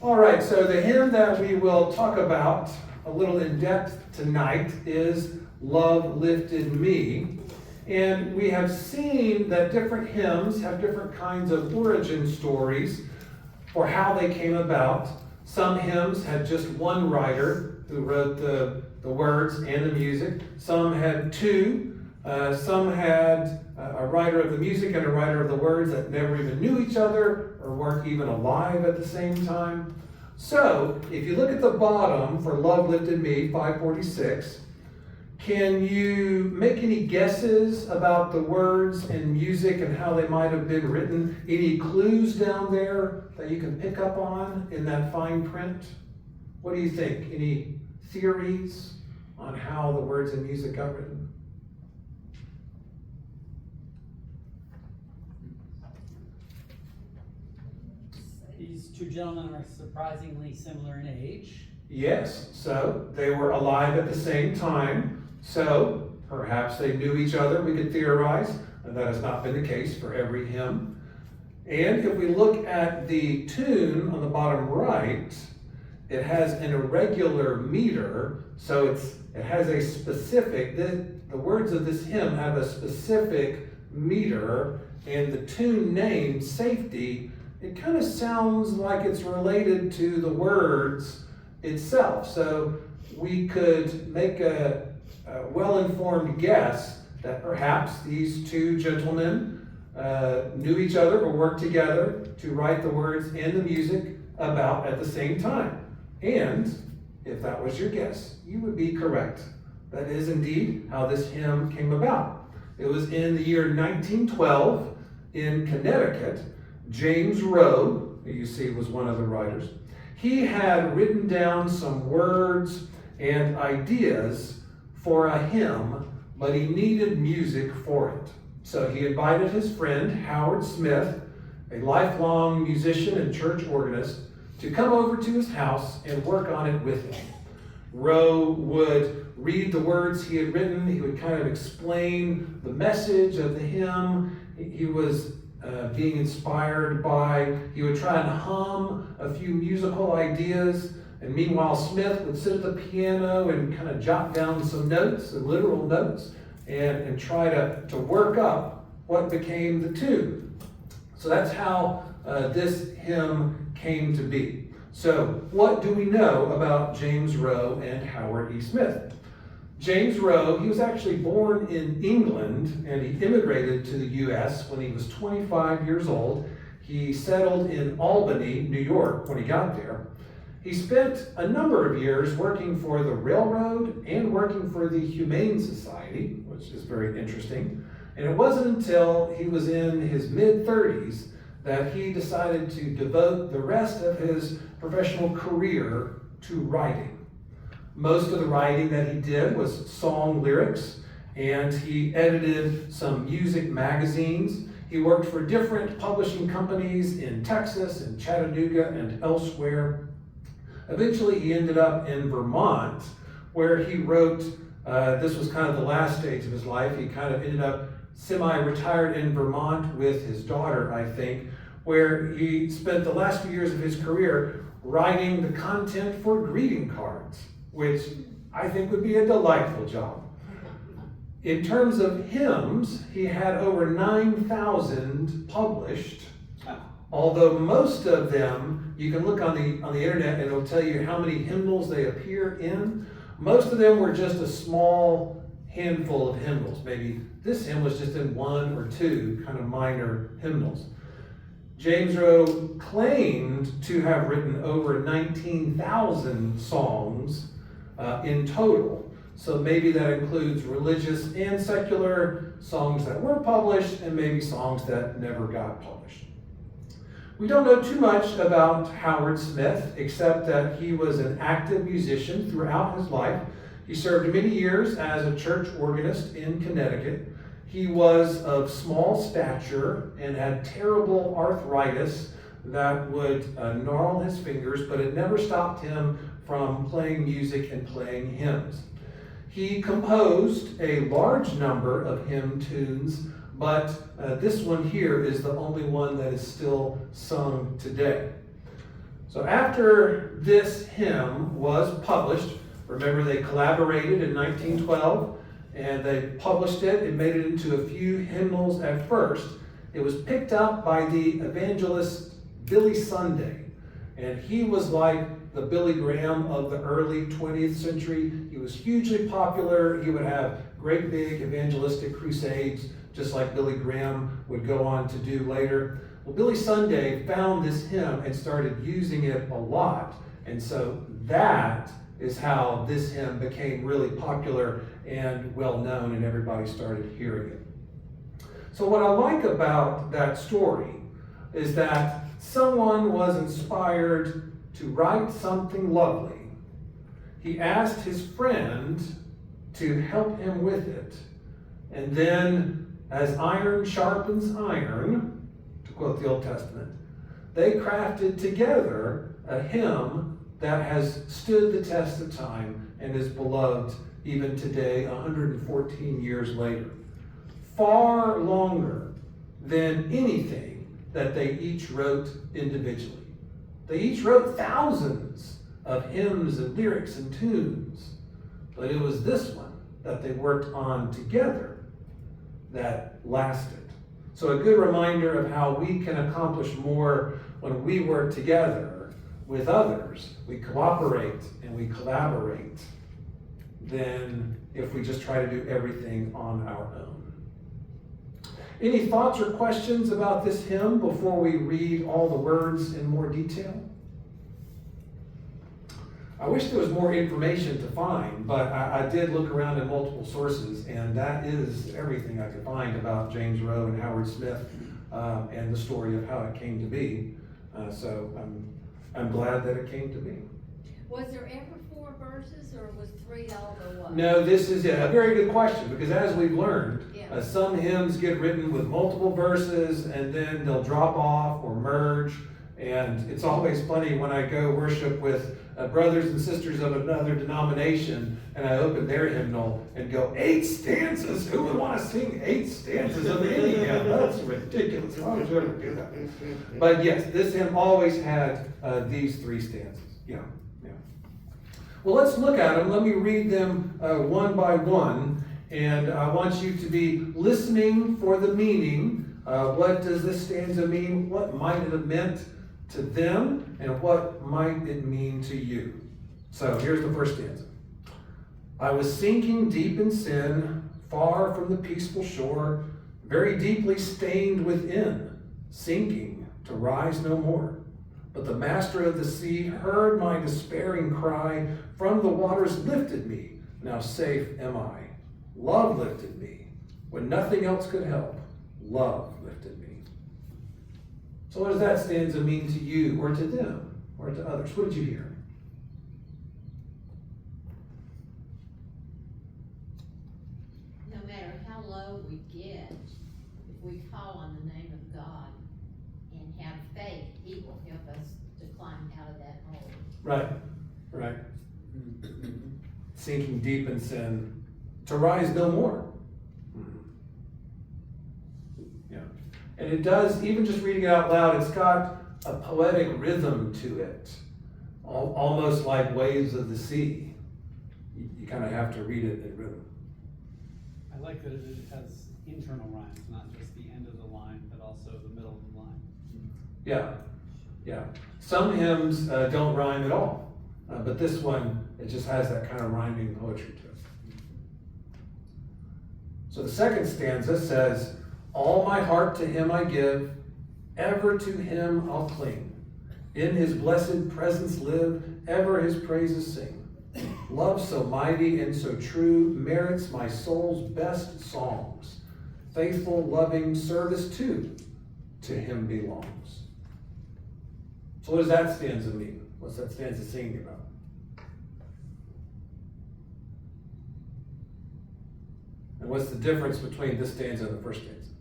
All right, so the hymn that we will talk about a little in depth tonight is Love Lifted Me. And we have seen that different hymns have different kinds of origin stories for how they came about. Some hymns had just one writer who wrote the words and the music. Some had two. Some had a writer of the music and a writer of the words that never even knew each other or weren't even alive at the same time. So, if you look at the bottom for Love Lifted Me, 546, can you make any guesses about the words and music and how they might have been written? Any clues down there that you can pick up on in that fine print? What do you think? Any theories on how the words and music got written? These two gentlemen are surprisingly similar in age. Yes, so they were alive at the same time. So perhaps they knew each other, we could theorize, and that has not been the case for every hymn. And if we look at the tune on the bottom right, it has an irregular meter, so it has a specific, the words of this hymn have a specific meter, and the tune name, Safety, it kind of sounds like it's related to the words itself. So we could make a well-informed guess that perhaps these two gentlemen knew each other or worked together to write the words and the music about at the same time. And if that was your guess, you would be correct. That is indeed how this hymn came about. It was in the year 1912 in Connecticut. James Rowe, who you see was one of the writers, he had written down some words and ideas for a hymn, but he needed music for it. So he invited his friend, Howard Smith, a lifelong musician and church organist, to come over to his house and work on it with him. Rowe would read the words he had written. He would kind of explain the message of the hymn. He was being inspired by, he would try and hum a few musical ideas. And meanwhile, Smith would sit at the piano and kind of jot down some notes, literal notes, and try to work up what became the tune. So that's how this hymn came to be. So what do we know about James Rowe and Howard E. Smith? James Rowe, he was actually born in England, and he immigrated to the U.S. when he was 25 years old. He settled in Albany, New York, when he got there. He spent a number of years working for the railroad and working for the Humane Society, which is very interesting. And it wasn't until he was in his mid-30s that he decided to devote the rest of his professional career to writing. Most of the writing that he did was song lyrics, and he edited some music magazines. He worked for different publishing companies in Texas and Chattanooga and elsewhere. Eventually, he ended up in Vermont, where he wrote, this was kind of the last stage of his life. He kind of ended up semi-retired in Vermont with his daughter, I think, where he spent the last few years of his career writing the content for greeting cards, which I think would be a delightful job. In terms of hymns, he had over 9,000 published. Although most of them, you can look on the internet and it'll tell you how many hymnals they appear in. Most of them were just a small handful of hymnals. Maybe this hymn was just in one or two kind of minor hymnals. James Rowe claimed to have written over 19,000 songs in total. So maybe that includes religious and secular songs that were published and maybe songs that never got published. We don't know too much about Howard Smith, except that he was an active musician throughout his life. He served many years as a church organist in Connecticut. He was of small stature and had terrible arthritis that would gnarl his fingers, but it never stopped him from playing music and playing hymns. He composed a large number of hymn tunes, but this one here is the only one that is still sung today. So after this hymn was published, remember they collaborated in 1912 and they published it. It made it into a few hymnals at first. It was picked up by the evangelist Billy Sunday. And he was like the Billy Graham of the early 20th century. He was hugely popular. He would have great big evangelistic crusades, just like Billy Graham would go on to do later. Well, Billy Sunday found this hymn and started using it a lot. And so that is how this hymn became really popular and well known, and everybody started hearing it. So what I like about that story is that someone was inspired to write something lovely. He asked his friend to help him with it. And then, as iron sharpens iron, to quote the Old Testament, they crafted together a hymn that has stood the test of time and is beloved even today, 114 years later. Far longer than anything that they each wrote individually. They each wrote thousands of hymns and lyrics and tunes, but it was this one that they worked on together that lasted. So a good reminder of how we can accomplish more when we work together with others. We cooperate and we collaborate than if we just try to do everything on our own. Any thoughts or questions about this hymn before we read all the words in more detail? I wish there was more information to find, but I did look around in multiple sources, and that is everything I could find about James Rowe and Howard Smith and the story of how it came to be. So I'm glad that it came to be. Was there ever 4 verses, or was 3 all the way? No, this is a very good question, because as we've learned, Yeah. some hymns get written with multiple verses and then they'll drop off or merge. And it's always funny when I go worship with brothers and sisters of another denomination and I open their hymnal and go, 8 stanzas? Who would want to sing 8 stanzas of any hymn? That's ridiculous. Why would you ever do that? But yes, this hymn always had these 3 stanzas. Yeah. Well, let's look at them. Let me read them one by one. And I want you to be listening for the meaning. What does this stanza mean? What might it have meant to them? And what might it mean to you? So here's the first stanza. I was sinking deep in sin, far from the peaceful shore, very deeply stained within, sinking to rise no more. But the master of the sea heard my despairing cry, from the waters lifted me, now safe am I. Love lifted me, when nothing else could help. Love lifted me. So what does that stanza mean to you, or to them, or to others? What did you hear? No matter how low we get, if we call on the name of God and have faith, He will help us to climb out of that hole. Right. Sinking deep in sin, to rise no more. Yeah. And it does, even just reading it out loud, it's got a poetic rhythm to it. Almost like waves of the sea. You kind of have to read it in rhythm. I like that it has internal rhymes, not just the end of the line, but also the middle of the line. Yeah. Some hymns don't rhyme at all. But this one, it just has that kind of rhyming poetry to it. So the second stanza says, all my heart to Him I give, ever to Him I'll cling. In His blessed presence live, ever His praises sing. Love so mighty and so true merits my soul's best songs. Faithful, loving service too to Him belongs. So what does that stanza mean? What's that stanza singing about? And what's the difference between this stanza and the first stanza?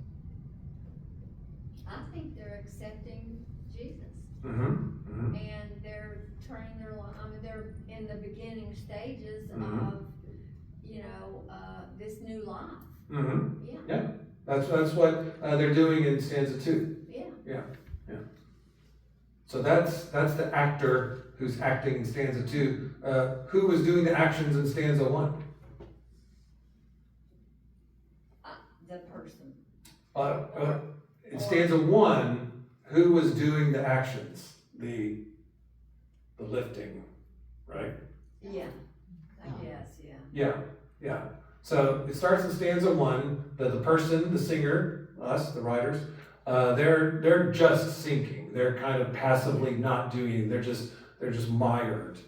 I think they're accepting Jesus. Mm-hmm. And they're turning their life, they're in the beginning stages of, this new life. Mm-hmm. Yeah. That's what they're doing in stanza 2. Yeah. Yeah. So that's the actor who's acting in stanza 2. Who was doing the actions in stanza 1? The person. In stanza 1, who was doing the actions? The lifting, right? Yeah, I guess, yeah. Yeah. So it starts in stanza 1, the person, the singer, us, the writers, they're just sinking. They're kind of passively not doing anything. They're just mired.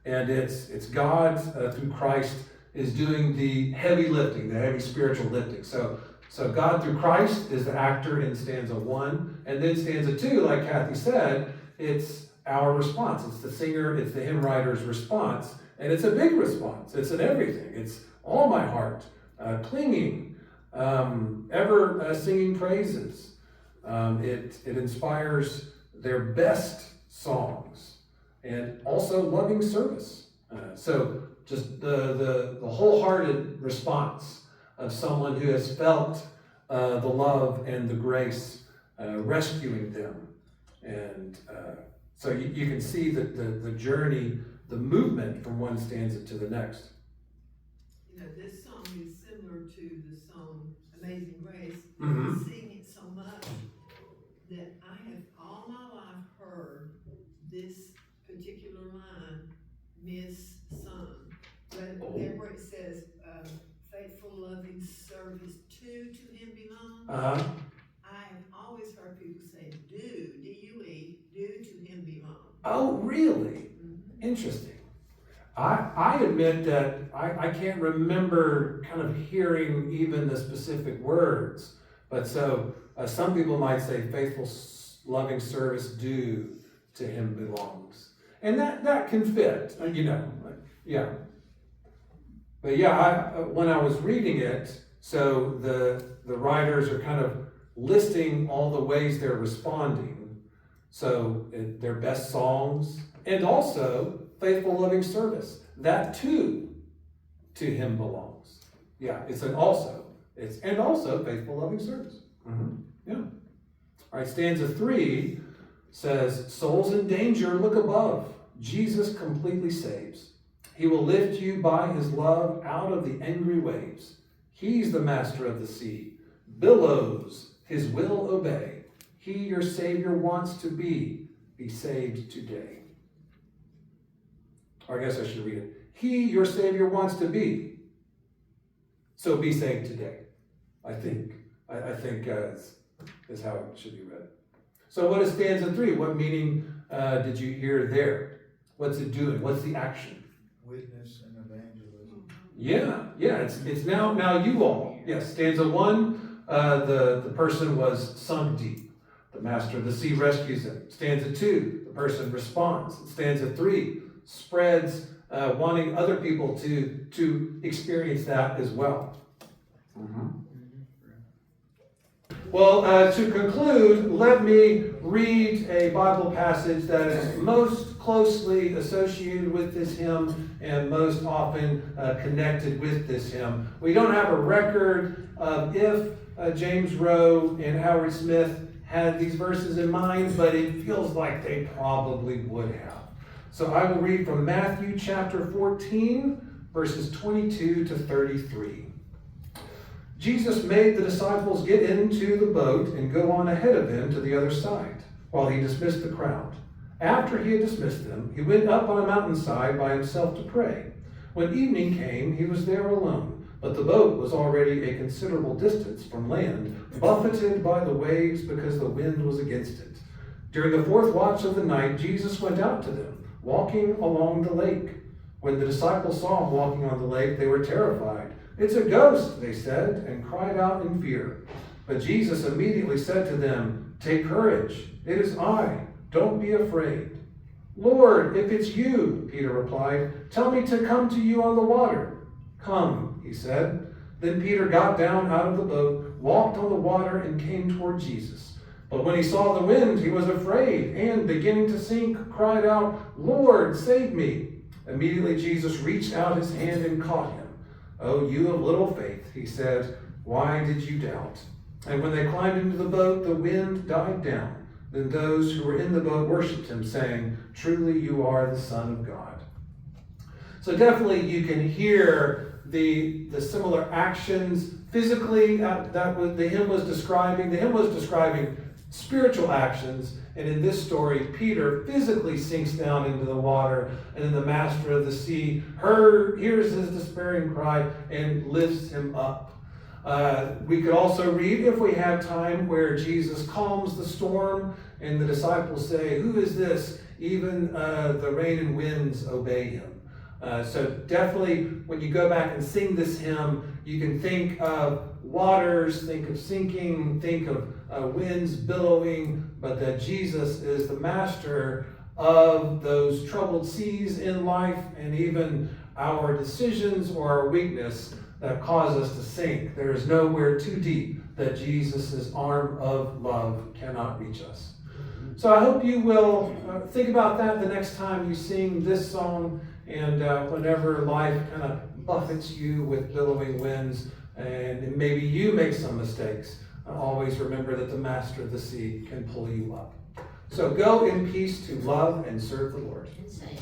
And it's God through Christ is doing the heavy lifting, the heavy spiritual lifting. So God through Christ is the actor in stanza 1. And then stanza 2, like Kathy said, it's our response. It's the singer, it's the hymn writer's response. And it's a big response. It's an everything. It's all my heart, clinging, ever singing praises. It inspires their best songs and also loving service. So just the wholehearted response of someone who has felt the love and the grace rescuing them. And so you can see that the journey, the movement from one stanza to the next. You know, this song is similar to the song Amazing Grace. Mm-hmm. I sing it so much that I have all my life heard this particular line missung. But there where it says, faithful, loving service to him belongs. Uh-huh. I have always heard people say, D-U-E, do to him belong. Oh, really? Mm-hmm. Interesting. I admit that I can't remember kind of hearing even the specific words. But so some people might say faithful, loving service due to him belongs. And that can fit, yeah. But yeah, when I was reading it, so the writers are kind of listing all the ways they're responding. So their best songs, and also faithful, loving service. That too, to him belongs. Yeah, it's an also. And also faithful, loving service. Mm-hmm. Yeah. All right, stanza 3 says, souls in danger, look above. Jesus completely saves. He will lift you by his love out of the angry waves. He's the master of the sea. Billows, his will obey. He, your Savior, wants to be saved today. Or I guess I should read it. He, your Savior, wants to be. So be saved today. I think is how it should be read. So what is stanza 3? What meaning did you hear there? What's it doing? What's the action? Witness and evangelism. Yeah. It's now you all. Yes, stanza 1, the person was sunk deep. The master of the sea rescues him. Stanza 2, the person responds. Stanza 3 spreads, wanting other people to experience that as well. Mm-hmm. Well, to conclude, let me read a Bible passage that is most closely associated with this hymn and most often connected with this hymn. We don't have a record of if James Rowe and Howard Smith had these verses in mind, but it feels like they probably would have. So I will read from Matthew chapter 14, verses 22 to 33. Jesus made the disciples get into the boat and go on ahead of him to the other side, while he dismissed the crowd. After he had dismissed them, he went up on a mountainside by himself to pray. When evening came, he was there alone, but the boat was already a considerable distance from land, buffeted by the waves because the wind was against it. During the fourth watch of the night, Jesus went out to them, walking along the lake. When the disciples saw him walking on the lake, they were terrified. "It's a ghost," they said, and cried out in fear. But Jesus immediately said to them, "Take courage, it is I. Don't be afraid." "Lord, if it's you," Peter replied, "tell me to come to you on the water." "Come," he said. Then Peter got down out of the boat, walked on the water, and came toward Jesus. But when he saw the wind, he was afraid, and beginning to sink, cried out, "Lord, save me." Immediately Jesus reached out his hand and caught him. "Oh, you of little faith," he said, "why did you doubt?" And when they climbed into the boat, the wind died down. Then those who were in the boat worshipped him, saying, "Truly you are the Son of God." So definitely you can hear the similar actions physically the hymn was describing. The hymn was describing spiritual actions, and in this story, Peter physically sinks down into the water, and then the master of the sea hears his despairing cry and lifts him up. We could also read, if we have time, where Jesus calms the storm, and the disciples say, "Who is this? Even the rain and winds obey him." So definitely, when you go back and sing this hymn, you can think of waters, think of sinking, think of winds billowing, but that Jesus is the master of those troubled seas in life, and even our decisions or our weakness that cause us to sink. There is nowhere too deep that Jesus' arm of love cannot reach us. So I hope you will think about that the next time you sing this song, and whenever life kind of buffets you with billowing winds, and maybe you make some mistakes, always remember that the master of the sea can pull you up. So go in peace to love and serve the Lord. And say.